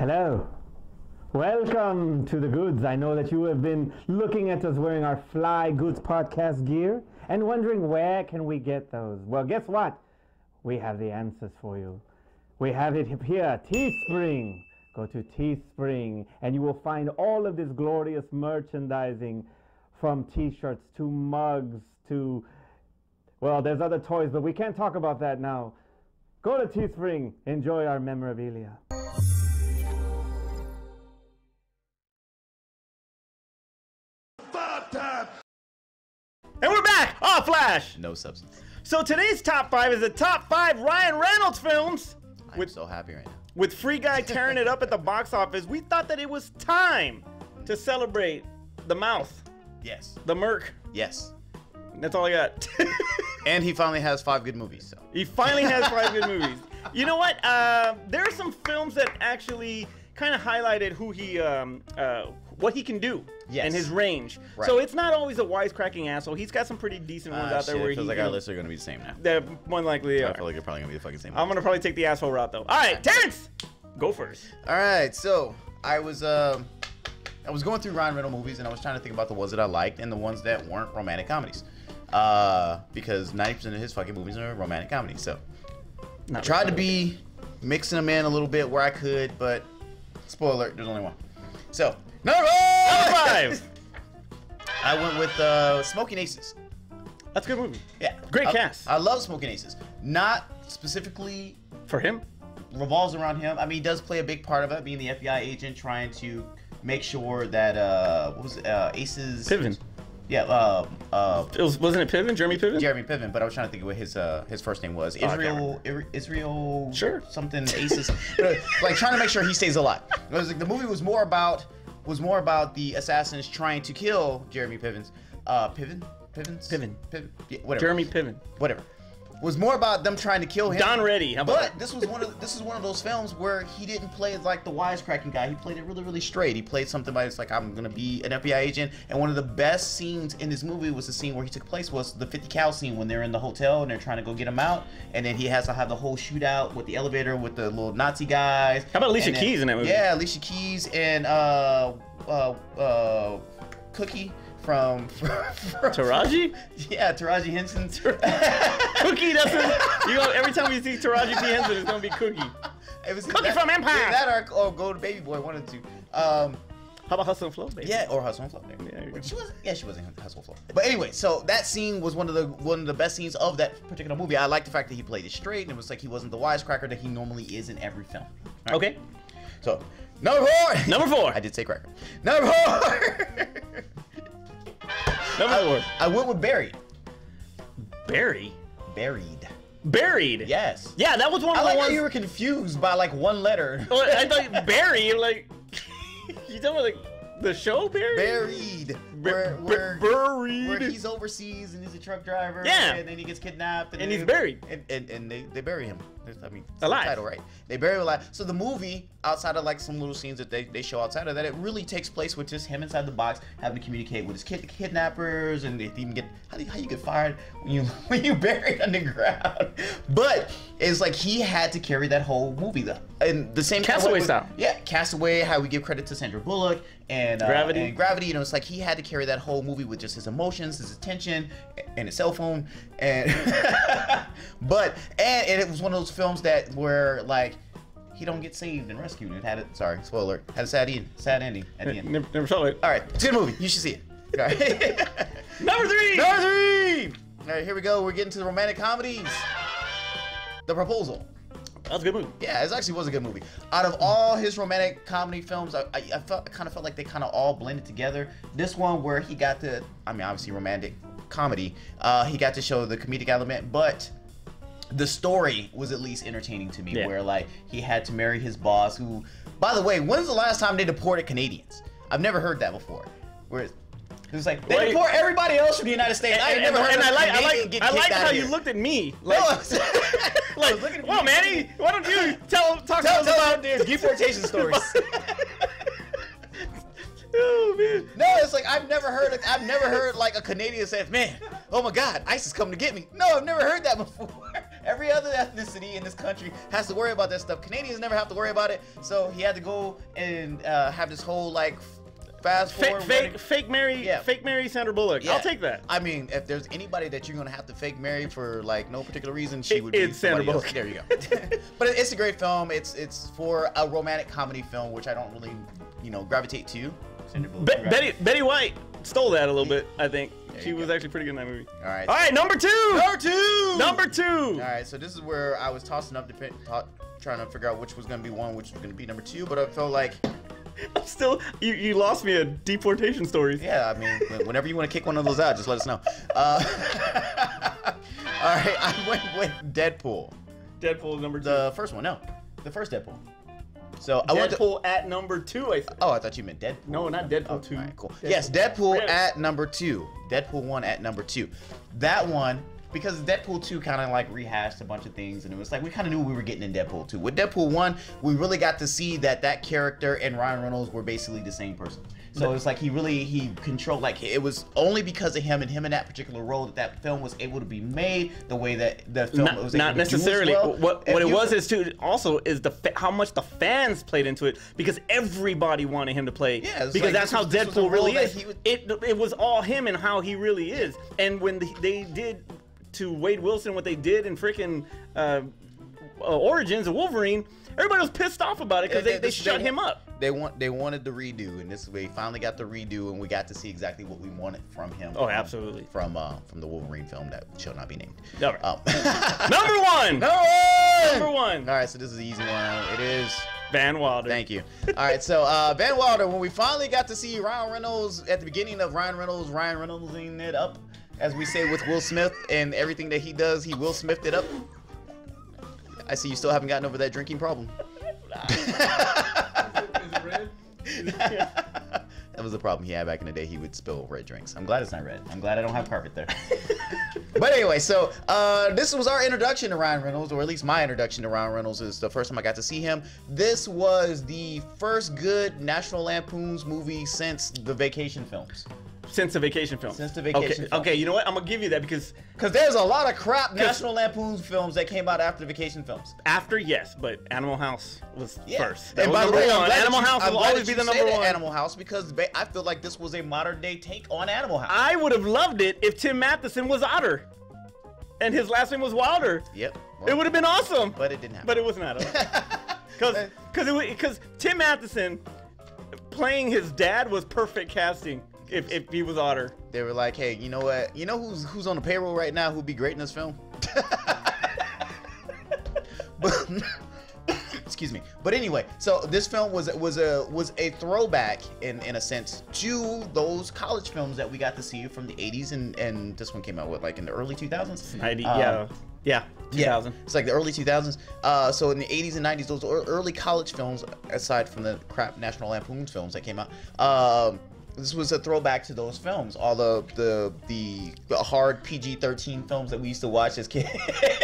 Hello. Welcome to the Goods. I know that you have been looking at us wearing our Fly Goods podcast gear and wondering where can we get those. Well, guess what? We have the answers for you. We have it here, Teespring. Go to Teespring and you will find all of this glorious merchandising, from t-shirts to mugs to, well, there's other toys, but we can't talk about that now. Go to Teespring. Enjoy our memorabilia. And we're back! Oh, Flash! No substance. So today's top 5 is the top 5 Ryan Reynolds films. I'm so happy right now. With Free Guy tearing it up at the box office, we thought that it was time to celebrate the mouth. Yes. The Merc. Yes. That's all I got. And he finally has 5 good movies. So. He finally has 5 good movies. You know what? There are some films that actually kind of highlighted who he, what he can do. Yes. And his range. Right. So it's not always a wisecracking asshole. He's got some pretty decent ones out there where it feels like our lists are going to be the same now. They're more likely they are. I feel like they're probably going to be the fucking same. I'm going to probably take the asshole route, though. All right, Terrence! Go first. All right, so I was going through Ryan Reynolds movies, and I was trying to think about the ones that I liked and the ones that weren't romantic comedies. Because 90% of his fucking movies are romantic comedies. So I tried to be mixing them in a little bit where I could, but spoiler alert, there's only one. So, number 5! I went with Smoking Aces. That's a good movie. Yeah. Great cast. I love Smoking Aces. Not specifically for him. Revolves around him. I mean, he does play a big part of it, being the FBI agent trying to make sure that what was it, Aces Piven. Yeah, wasn't it Piven? Jeremy Piven? Jeremy Piven, but I was trying to think of what his first name was. Israel sure. Something Aces. Like trying to make sure he stays alive. It was like the movie was more about the assassins trying to kill Jeremy Piven's Piven, yeah, whatever. Jeremy Piven. Whatever. Was more about them trying to kill him. Don Reddy. How about but that? this is one of those films where he didn't play like the wisecracking guy. He played it really, really straight. He played something like, it's like, I'm gonna be an FBI agent. And one of the best scenes in this movie was the scene where he took place, was the 50 cal scene when they're in the hotel and they're trying to go get him out. And then he has to have the whole shootout with the elevator with the little Nazi guys. How about Alicia Keys in that movie? Yeah, Alicia Keys and Cookie. From Taraji? Yeah, Taraji Henson. Cookie doesn't. You know, every time you see Taraji P. Henson, it's gonna be Cookie. It was Cookie from Empire. Yeah, that or Go to Baby Boy, one of the two. How about Hustle and Flow, baby? Yeah, or Hustle and Flow. Yeah, she was in Hustle and Flow. But anyway, so that scene was one of the best scenes of that particular movie. I like the fact that he played it straight, and it was like he wasn't the wisecracker that he normally is in every film. Right? Okay. So number 4. Number 4. I did say cracker. Number 4. Number 4. I went with Buried. Buried? Buried? Yes. Yeah, that was one of the ones. I like how you were confused by like one letter. Well, I thought Barry, like, you talking about like the show Buried? Buried. Buried. Where he's overseas and he's a truck driver. Yeah. And then he gets kidnapped. And he's buried. And they bury him. I mean, alive. The title, right? They bury him alive. So the movie, outside of like some little scenes that they show outside of that, it really takes place with just him inside the box, having to communicate with his kidnappers, and they even get how you get fired when you buried underground. But it's like he had to carry that whole movie though, and the same Castaway style. Yeah, Castaway. How we give credit to Sandra Bullock and Gravity. And Gravity. You know, it's like he had to carry that whole movie with just his emotions, his attention, and his cell phone, and and it was one of those films that where like he don't get saved and rescued. It had it. Sorry, spoiler alert. Had a sad ending at the end. Never saw it. All right, it's a good movie. You should see it. All right. Number 3. Number 3. All right, here we go. We're getting to the romantic comedies. The Proposal. That was a good movie. Yeah, it actually was a good movie. Out of all his romantic comedy films, I kind of felt like they kind of all blended together. This one where he got to, I mean, obviously romantic comedy, he got to show the comedic element, but the story was at least entertaining to me, where like he had to marry his boss, who, by the way, when's the last time they deported Canadians? I've never heard that before. Where it was like they deport everybody else from the United States. I never heard of I like how you looked at me. Like, like, well, Manny, why don't you talk to us about their deportation stories? Oh man. No, it's like I've never heard like a Canadian say, "Man, oh my God, ISIS coming to get me." No, I've never heard that before. Every other ethnicity in this country has to worry about that stuff. Canadians never have to worry about it. So he had to go and have this whole like fast forward. Fake Mary Sandra Bullock. Yeah. I'll take that. I mean, if there's anybody that you're gonna have to fake marry for like no particular reason, she would be It's Sandra somebody else. Bullock. There you go. But it's a great film. It's for a romantic comedy film, which I don't really, gravitate to. Sandra Bullock. Betty White stole that a little bit, I think. She was actually pretty good in that movie. All right. All right, number two. Number two. All right, so this is where I was tossing up, trying to figure out which was gonna be one, which was gonna be number two, but I felt like. I'm still, you lost me at deportation stories. Yeah, I mean, whenever you want to kick one of those out, just let us know. All right, I went with Deadpool. Deadpool is number two. The first one, no, the first Deadpool. So Deadpool at number two, I think. Oh, I thought you meant Deadpool. No, not Deadpool 2. All right, cool. Deadpool. Yes, Deadpool at number 2. Deadpool 1 at number 2. That one, because Deadpool 2 kind of like rehashed a bunch of things, and it was like we kind of knew we were getting in Deadpool 2. With Deadpool 1, we really got to see that character and Ryan Reynolds were basically the same person. So it's like he controlled, like it was only because of him and that particular role that film was able to be made the way that the film was able not to necessarily. do as well. What it was is too also is how much the fans played into it, because everybody wanted him to play. Yeah, because like, that's how this was Deadpool really that is. It was all him and how he really is. And when they did to Wade Wilson what they did in freaking Origins of Wolverine, everybody was pissed off about it because they shut him up. They wanted the redo, and this we finally got the redo, and we got to see exactly what we wanted from him. Oh, absolutely. From the Wolverine film that shall not be named. All right. Number one. Number one. All right, so this is the easy one. It is Van Wilder. Thank you. All right, so Van Wilder. When we finally got to see Ryan Reynolds at the beginning of Ryan Reynoldsing it up, as we say with Will Smith, and everything that he does, he Will Smithed it up. I see you still haven't gotten over that drinking problem. Is it red? That was the problem he had back in the day. He would spill red drinks. I'm glad it's not red. I'm glad I don't have carpet there. But anyway, so this was our introduction to Ryan Reynolds, or at least my introduction to Ryan Reynolds. Is the first time I got to see him. This was the first good National Lampoon's movie since the Vacation films. Since the Vacation film. Since the Vacation film. Okay, you know what? I'm gonna give you that because there's a lot of crap National Lampoon's films that came out after the Vacation films. After, yes, but Animal House was first. And by the way, Animal House will always be the number one. Animal House, because I feel like this was a modern day take on Animal House. I would have loved it if Tim Matheson was Otter, and his last name was Wilder. Yep. Well, it would have been awesome. But it didn't happen. But it was not. Because Tim Matheson playing his dad was perfect casting. If he was Otter. They were like, hey, you know what? You know who's on the payroll right now who'd be great in this film? Excuse me. But anyway, so this film was a throwback in a sense to those college films that we got to see from the 80s, and this one came out like in the early 2000s? 90, yeah. 2000. It's like the early 2000s. So in the 80s and 90s, those early college films, aside from the crap National Lampoon's films that came out, this was a throwback to those films, all the hard PG-13 films that we used to watch as kids.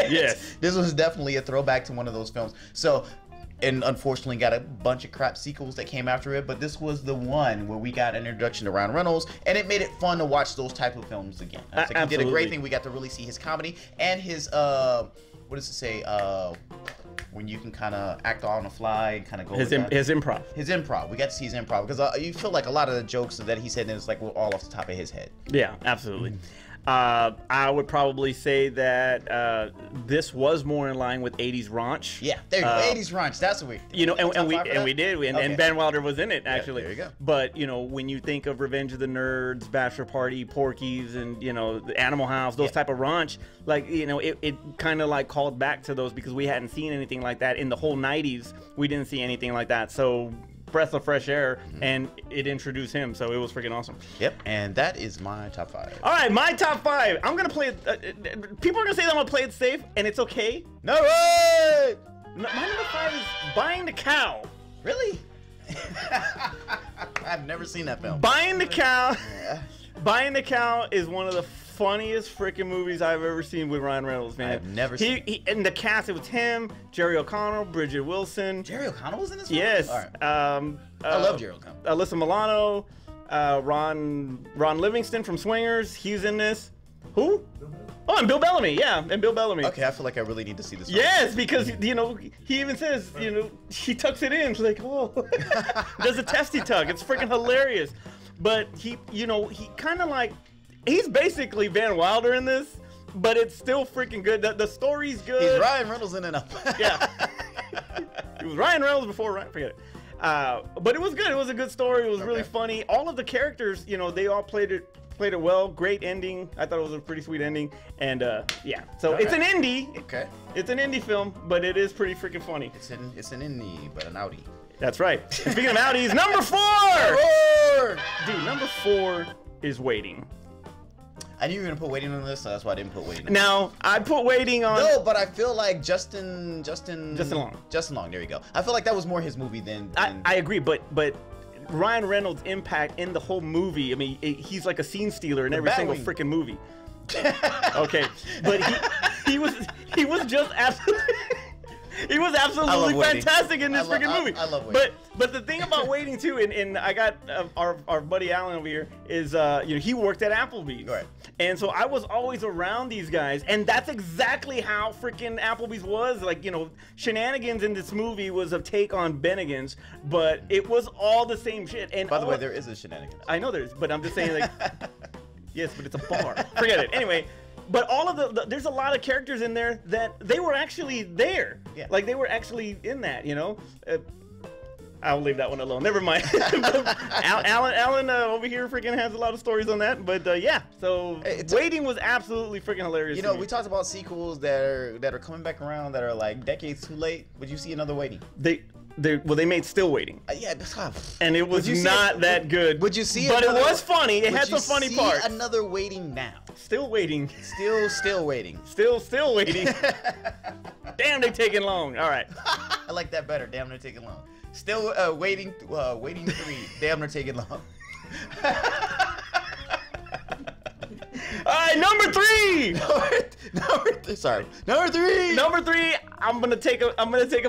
Yes. This was definitely a throwback to one of those films. So, and unfortunately got a bunch of crap sequels that came after it, but this was the one where we got an introduction to Ryan Reynolds, and it made it fun to watch those type of films again. Like he did a great thing. We got to really see his comedy and his, what does it say, when you can kind of act on the fly and kind of go his improv. His improv. We got to see his improv because you feel like a lot of the jokes that he said is like all off the top of his head. Yeah, absolutely. I would probably say that this was more in line with 80s raunch. Yeah, there you go. 80s raunch. That's what we. You know, and we did, and Van Wilder was in it actually. Yeah, there you go. But you know, when you think of Revenge of the Nerds, Bachelor Party, Porky's, and you know, the Animal House, those type of raunch, like you know, it kind of like called back to those because we hadn't seen anything like that in the whole 90s. We didn't see anything like that, so. Breath of fresh air, and it introduced him, so it was freaking awesome. Yep, and that is my top 5. All right, my top 5. I'm gonna play it. People are gonna say that I'm gonna play it safe, and it's okay. No way! My number 5 is Buying the Cow. Really? I've never seen that film. Buying the Cow. Buying the Cow is one of the funniest freaking movies I've ever seen with Ryan Reynolds, man. I've never seen it. In the cast, it was him, Jerry O'Connell, Bridget Wilson. Jerry O'Connell was in this film? Yes. All right. I love Jerry O'Connell. Alyssa Milano, Ron Livingston from Swingers. He's in this. Who? Oh, and Bill Bellamy, yeah, and Bill Bellamy. Okay, I feel like I really need to see this. Yes, because you know he even says he tucks it in. She's like, oh, does a testy tuck. It's freaking hilarious. But he kind of like he's basically Van Wilder in this, but it's still freaking good. The story's good. He's Ryan Reynolds in and up. Yeah, it was Ryan Reynolds before Ryan. Forget it. But it was good. It was a good story. It was really funny. All of the characters, they all played it well. Great ending. I thought it was a pretty sweet ending. And yeah, so it's an indie. Okay. It's an indie film, but it is pretty freaking funny. It's an indie, but an outie. That's right. And speaking of outies, number 4. Dude, number 4 is Waiting. I knew you were gonna put Waiting on this, so that's why I didn't put Waiting on Now, I put Waiting on. No, but I feel like Justin Long. Justin Long, there you go. I feel like that was more his movie than I agree, but Ryan Reynolds' impact in the whole movie, I mean, he's like a scene stealer in every single freaking movie. Okay, but he was just absolutely he was absolutely fantastic in this freaking movie. I love Waiting. But the thing about Waiting too, and I got our buddy Alan over here is he worked at Applebee's, right? And so I was always around these guys, and that's exactly how freaking Applebee's was. Like, Shenanigans in this movie was a take on Bennigan's, but it was all the same shit. And by the way, there is a Shenanigans. I know there is, but I'm just saying, like, yes, but it's a bar. Forget it. Anyway. But all of there's a lot of characters in there that they were actually there. Yeah. Like, they were actually in that, I'll leave that one alone. Never mind. Alan over here freaking has a lot of stories on that. But yeah, so Waiting was absolutely freaking hilarious. We talked about sequels that are coming back around that are like decades too late. Would you see another Waiting? They made Still Waiting. Yeah, and it was not that good. Would you see? But it was funny. It had some funny parts. Another Waiting now. Still Waiting. Still Waiting. Still Waiting. Damn, they taking long. All right. I like that better. Damn, they're taking long. Still Waiting 3. Damn, they're taking long. All right, number 3. Number 3. Number 3. I'm gonna take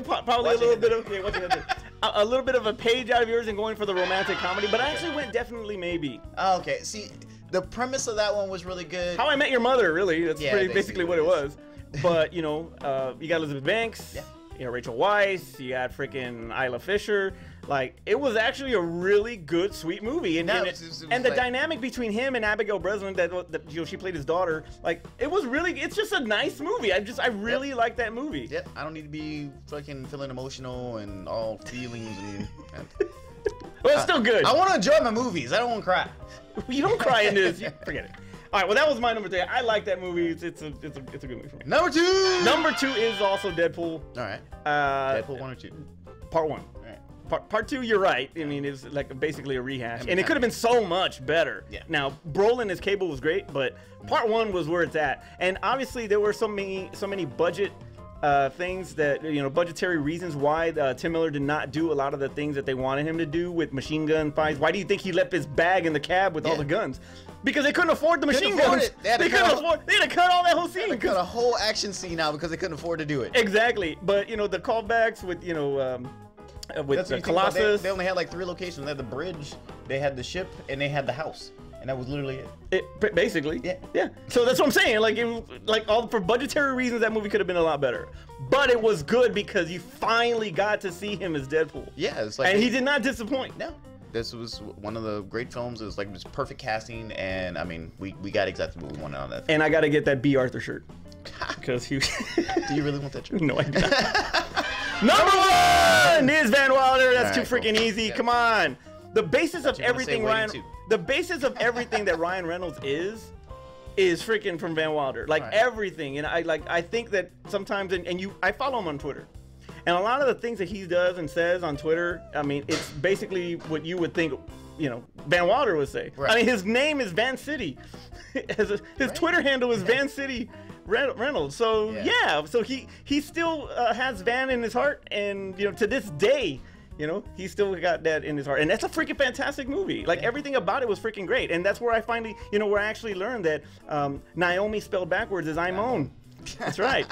probably a little bit of what you gonna do? A little bit of a page out of yours and going for the romantic comedy, but I actually went Definitely Maybe. Oh, okay. See, the premise of that one was really good. How I Met Your Mother, really. That's basically what it was. But you got Elizabeth Banks. Yeah. You got Rachel Weisz, you got freaking Isla Fisher. Like, it was actually a really good, sweet movie. And, the dynamic between him and Abigail Breslin, that she played his daughter, like, it's just a nice movie. I really like that movie. Yep, I don't need to be fucking feeling emotional and all feelings and well, it's still good. I want to enjoy my movies. I don't want to cry. You don't cry in this. Forget it. All right, well, that was my number 3. I like that movie. It's a good movie for me. Number 2. Number 2 is also Deadpool. All right. Deadpool 1 or 2? Part 1. All right. Part 2, you're right. I mean, it's like basically a rehash, and it could have been so much better. Yeah. Now, Brolin as Cable was great, but Part 1 was where it's at. And obviously, there were so many budget things that budgetary reasons why Tim Miller did not do a lot of the things that they wanted him to do with machine gun fights. Why do you think he left his bag in the cab with all the guns? Because they couldn't afford the machine guns. They had to cut all that whole scene. They cut a whole action scene out because they couldn't afford to do it. Exactly. But the callbacks with the Colossus. They only had like 3 locations. They had the bridge, they had the ship, and they had the house. And that was literally it. Basically. Yeah. So that's what I'm saying. Like, all for budgetary reasons, that movie could have been a lot better. But it was good because you finally got to see him as Deadpool. Yeah, it's like, and he did not disappoint. No. This was one of the great films. It was perfect casting, and I mean, we got exactly what we wanted on that film. And I got to get that B. Arthur shirt. Because he. Do you really want that shirt? No, I do not. Number 1 is Van Wilder. That's too freaking easy. Yeah. Come on. The basis of everything that Ryan Reynolds is freaking from Van Wilder. Like, everything. And I think that sometimes, I follow him on Twitter. And a lot of the things that he does and says on Twitter, I mean, it's basically what you would think, Van Wilder would say. Right. I mean, his name is Van City. His Twitter handle is Van City Reynolds. So so he still has Van in his heart, and to this day, he still got that in his heart, and that's a freaking fantastic movie. Like, everything about it was freaking great, and that's where I finally, where I actually learned that Naomi spelled backwards is Imone. That's right.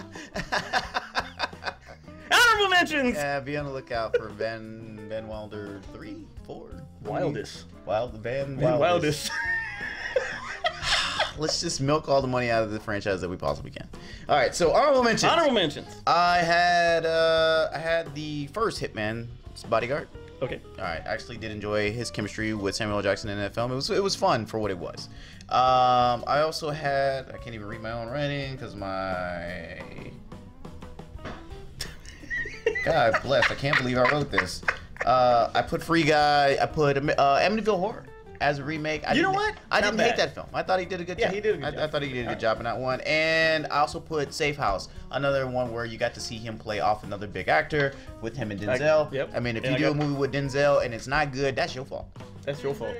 Honorable mentions. Yeah, be on the lookout for Van Wilder 3, 4. Wildest. Van Wildest. let's just milk all the money out of the franchise that we possibly can. All right, so honorable mentions. Honorable mentions. I had the first Hitman's Bodyguard. Okay. All right, I actually did enjoy his chemistry with Samuel L. Jackson in that film. It was fun for what it was. I also had, I can't even read my own writing because my God bless, I can't believe I wrote this. I put Free Guy. I put Amityville Horror as a remake. I didn't hate that film. I thought he did a good job. Yeah, he did a good job. I thought he did a good job in that one. And I also put Safe House, another one where you got to see him play off another big actor with him and Denzel. Yep. I mean, if you do a movie with Denzel and it's not good, that's your fault. That's your fault.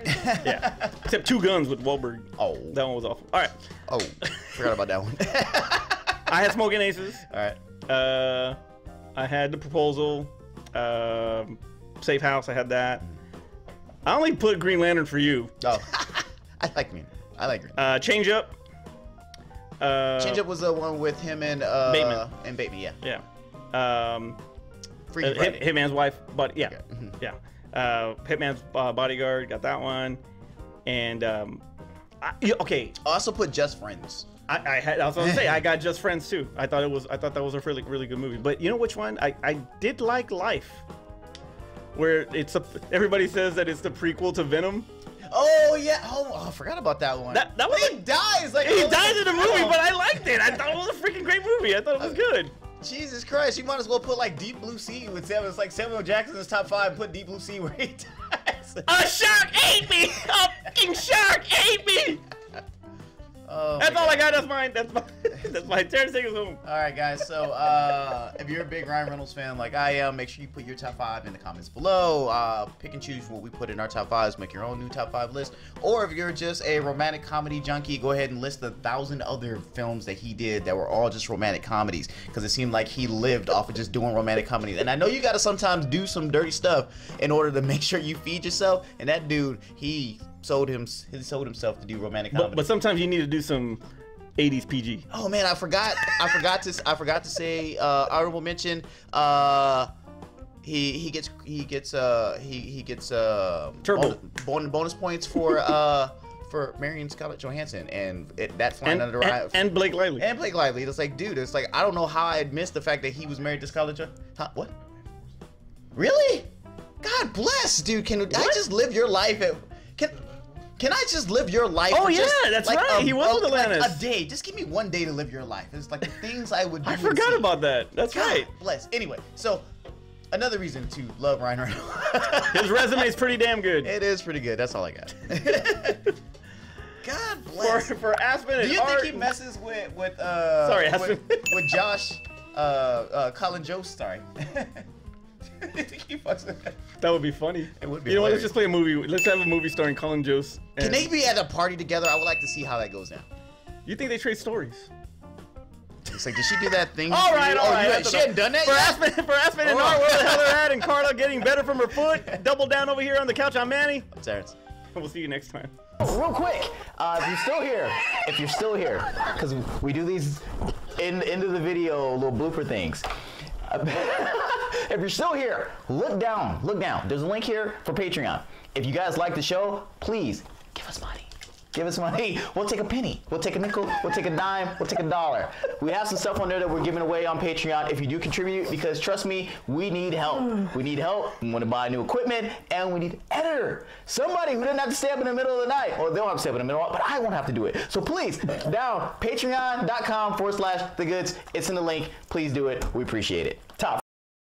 Yeah. Except Two Guns with Wahlberg. Oh. That one was awful. All right. Oh, forgot about that one. I had Smoking Aces. All right. I had The Proposal. Safe House. I had that. I only put Green Lantern for you. Oh, I like Green. Change Up. Change Up was the one with him and Bateman. And Bateman, yeah. Yeah. Freaky Friday. Hitman's Wife, but yeah, Okay. Mhm. yeah. Hitman's Bodyguard, got that one, and okay. I also put Just Friends. I was gonna say I got Just Friends too. I thought that was a really good movie. But you know which one? I did like Life, where everybody says that it's the prequel to Venom. Oh yeah. Oh, I forgot about that one. That was he dies like he dies in the movie, but I liked it. I thought it was a freaking great movie. I thought it was good. Jesus Christ, you might as well put like Deep Blue Sea with Samuel. It's like Samuel Jackson's top 5. Put Deep Blue Sea where he dies. A shark ate me. A fucking shark ate me. Oh, that's all I got. That's mine. That's my turn to take us home. All right, guys. So if you're a big Ryan Reynolds fan like I am, make sure you put your top 5 in the comments below. Pick and choose what we put in our top 5s. Make your own new top 5 list. Or if you're just a romantic comedy junkie, go ahead and list the 1,000 other films that he did that were all just romantic comedies. Because it seemed like he lived off of just doing romantic comedies. And I know you got to sometimes do some dirty stuff in order to make sure you feed yourself. And that dude, he sold himself to do romantic comedy. But sometimes you need to do some 80s PG. Oh man, I forgot to say honorable mention. He gets Turbo. bonus points for marrying Scarlett Johansson and that flying under the eye. And Blake Lively. And Blake Lively. It's like, dude, it's like I don't know how I had missed the fact that he was married to Scarlett Johansson. Huh? What? Really? God bless, dude. Can I just live your life Can I just live your life? Oh for yeah, just, that's like, right. He was with Atlantis. Like a day. Just give me one day to live your life. It's like the things I would do. I forgot about that. That's God right. bless. Anyway, so another reason to love Ryan Reynolds. His resume is pretty damn good. It is pretty good. That's all I got. God bless. For Aspen and Do you Art. think he messes with Aspen. with Josh Colin Jost? Sorry. Do you think he fucks with that? That would be funny. It would be. You know what? Let's hilarious. just play a movie. Let's have a movie starring Colin Jost. Can they be at a party together? I would like to see how that goes down. You think they trade stories? It's like, did she do that thing? All right, all right. She hadn't done that For yet? Aspen and Art, where the hell they're at, and Carla getting better from her foot. Double down over here on the couch. I'm Manny. I'm Terrence. We'll see you next time. Real quick, if you're still here, because we do these into the video little blooper things. If you're still here, look down. There's a link here for Patreon. If you guys like the show, please give us money. Give us money. We'll take a penny. We'll take a nickel. We'll take a dime. We'll take $1. We have some stuff on there that we're giving away on Patreon if you do contribute, because trust me, we need help. We need help. We want to buy new equipment, and we need an editor. Somebody who doesn't have to stay up in the middle of the night. Or they don't have to stay up in the middle, but I won't have to do it. So please, down patreon.com/thegoods. It's in the link. Please do it. We appreciate it. Top